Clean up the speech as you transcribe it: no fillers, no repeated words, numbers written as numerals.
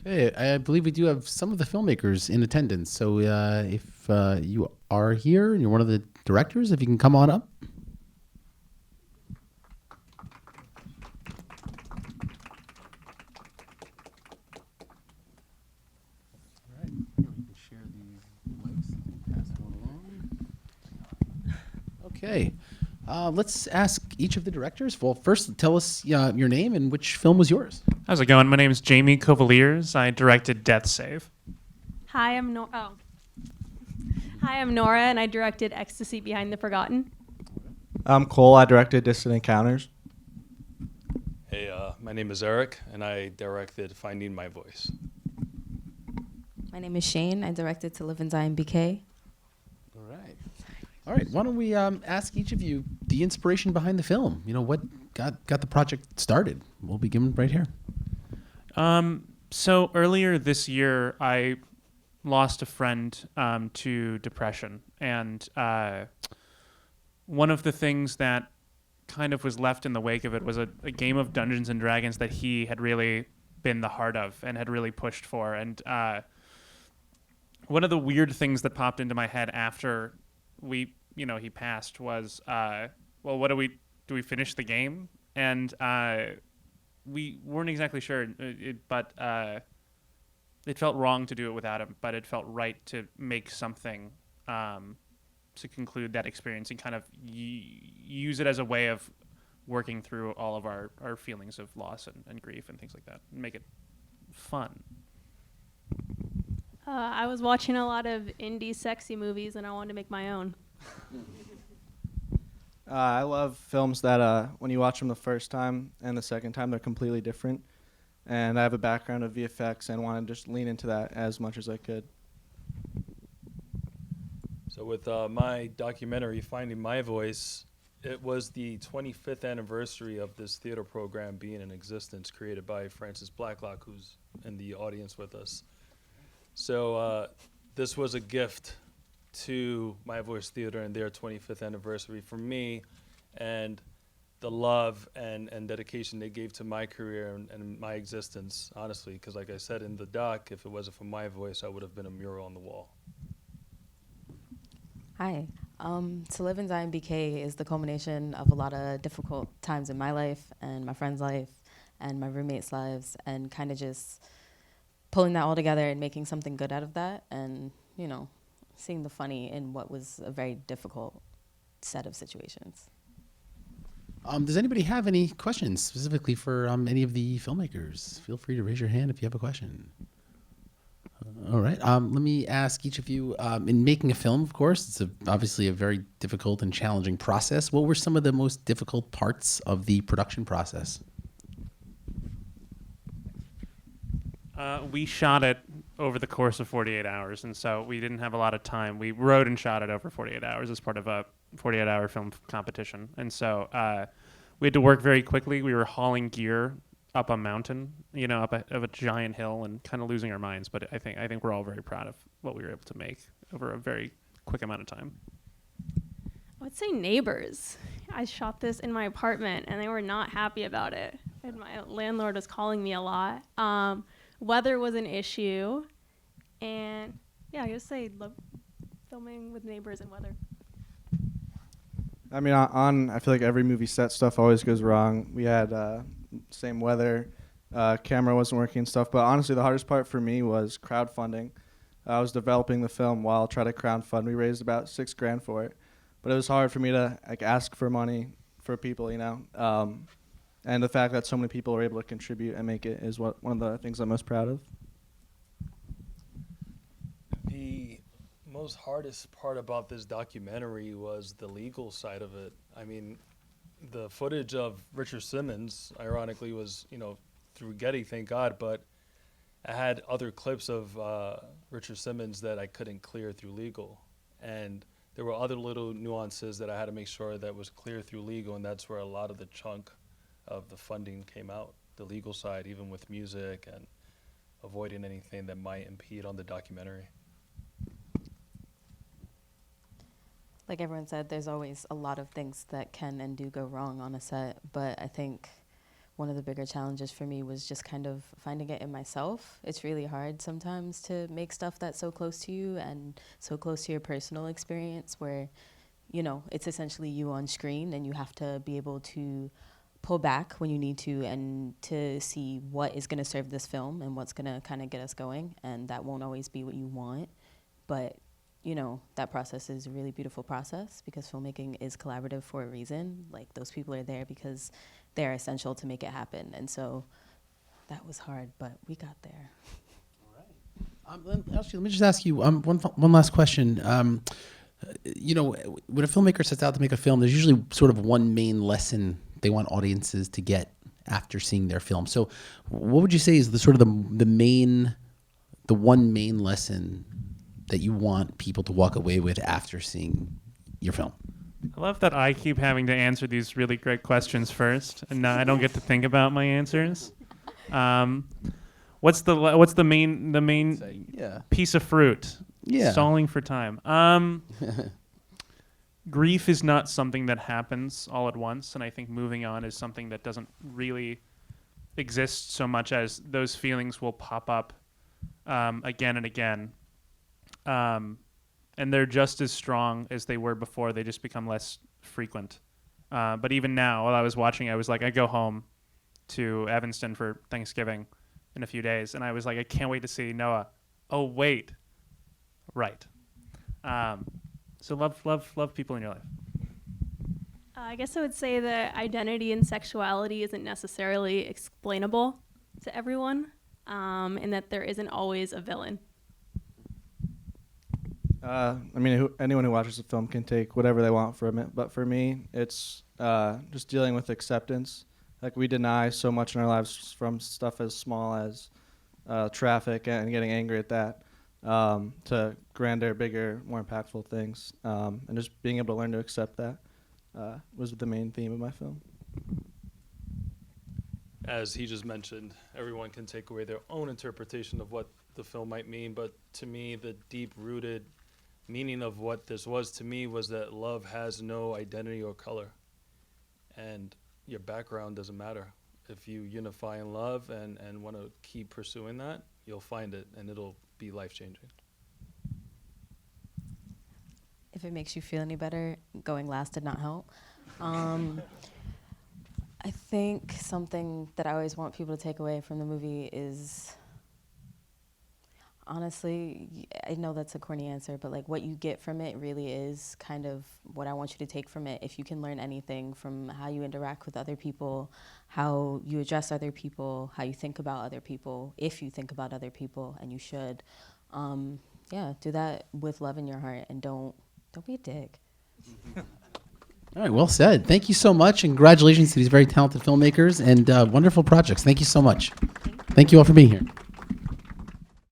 Okay, I believe we do have some of the filmmakers in attendance. So if you are here and you're one of the directors, if you can come on up. All right, here we can share these mics and pass one along. Okay, let's ask each of the directors. Well, first, tell us your name and which film was yours. How's it going? My name is Jamie Cavaliers. I directed Death Save. Hi, I'm Nora, and I directed Ecstasy Behind the Forgotten. I'm Cole. I directed Distant Encounters. Hey, my name is Eric, and I directed Finding My Voice. My name is Shane. I directed To Live and Die in BK. All right. All right. Why don't we ask each of you the inspiration behind the film? You know, what got the project started? We'll begin right here. So earlier this year, I lost a friend to depression. And one of the things that kind of was left in the wake of it was a game of Dungeons and Dragons that he had really been the heart of and had really pushed for. And one of the weird things that popped into my head after he passed was, well, what do we finish the game? And we weren't exactly sure, but it felt wrong to do it without him, but it felt right to make something to conclude that experience and kind of use it as a way of working through all of our feelings of loss and grief and things like that, and make it fun. I was watching a lot of indie sexy movies, and I wanted to make my own. I love films that when you watch them the first time and the second time, they're completely different. And I have a background of VFX and wanted to just lean into that as much as I could. So with my documentary, Finding My Voice, it was the 25th anniversary of this theater program being in existence, created by Francis Blacklock, who's in the audience with us. So this was a gift to My Voice Theater and their 25th anniversary for me, and the love and dedication they gave to my career and my existence, honestly, because like I said in the doc, if it wasn't for My Voice, I would have been a mural on the wall. Hi. To Live and Die in BK is the culmination of a lot of difficult times in my life and my friend's life and my roommates' lives, and kind of just pulling that all together and making something good out of that, and, seeing the funny in what was a very difficult set of situations. Does anybody have any questions specifically for any of the filmmakers? Feel free to raise your hand if you have a question. All right. Let me ask each of you, in making a film, of course, it's obviously a very difficult and challenging process. What were some of the most difficult parts of the production process? We shot it over the course of 48 hours, and so we didn't have a lot of time. We wrote and shot it over 48 hours as part of a 48-hour film competition. And so we had to work very quickly. We were hauling gear up a mountain, up a giant hill, and kind of losing our minds. But I think we're all very proud of what we were able to make over a very quick amount of time. I would say Neighbors. I shot this in my apartment, and they were not happy about it. And my landlord was calling me a lot. Weather was an issue. And, yeah, I would say filming with neighbors and weather. I mean, I feel like every movie set stuff always goes wrong. We had same weather, camera wasn't working and stuff. But honestly, the hardest part for me was crowdfunding. I was developing the film while trying to crowdfund. We raised about $6,000 for it, but it was hard for me to ask for money for people, and the fact that so many people were able to contribute and make it is one of the things I'm most proud of. The most hardest part about this documentary was the legal side of it. I mean, the footage of Richard Simmons, ironically, was, through Getty, thank God, but I had other clips of Richard Simmons that I couldn't clear through legal. And there were other little nuances that I had to make sure that was clear through legal, and that's where a lot of the chunk of the funding came out, the legal side, even with music and avoiding anything that might impede on the documentary. Like everyone said, there's always a lot of things that can and do go wrong on a set, but I think one of the bigger challenges for me was just kind of finding it in myself. It's really hard sometimes to make stuff that's so close to you and so close to your personal experience where, you know, it's essentially you on screen and you have to be able to pull back when you need to and to see what is going to serve this film and what's going to kind of get us going. And that won't always be what you want. But, you know, that process is a really beautiful process because filmmaking is collaborative for a reason. Like, those people are there because they're essential to make it happen. And so that was hard, but we got there. Let me just ask you one last question. You know, when a filmmaker sets out to make a film, there's usually sort of one main lesson they want audiences to get after seeing their film. So what would you say is the one main lesson that you want people to walk away with after seeing your film? I love that I keep having to answer these really great questions first, and now I don't get to think about my answers. What's the main Yeah. piece of fruit? Yeah. Stalling for time. Grief is not something that happens all at once, and I think moving on is something that doesn't really exist so much as those feelings will pop up again and again. And they're just as strong as they were before. They just become less frequent. But even now, while I was watching, I was like, I go home to Evanston for Thanksgiving in a few days, and I was like, I can't wait to see Noah. Oh, wait. Right. So love people in your life. I guess I would say that identity and sexuality isn't necessarily explainable to everyone, and that there isn't always a villain. I mean, anyone who watches the film can take whatever they want from it. But for me, it's just dealing with acceptance. Like, we deny so much in our lives, from stuff as small as traffic and getting angry at that, to grander, bigger, more impactful things. And just being able to learn to accept that was the main theme of my film. As he just mentioned, everyone can take away their own interpretation of what the film might mean. But to me, the deep-rooted meaning of what this was to me was that love has no identity or color, and your background doesn't matter. If you unify in love and want to keep pursuing that, you'll find it, and it'll be life-changing. If it makes you feel any better, going last did not help. I think something that I always want people to take away from the movie is, honestly, I know that's a corny answer, but like, what you get from it really is kind of what I want you to take from it. If you can learn anything from how you interact with other people, how you address other people, how you think about other people, if you think about other people, and you should, do that with love in your heart, and don't be a dick. All right, well said. Thank you so much, and congratulations to these very talented filmmakers and wonderful projects. Thank you so much. Thank you all for being here.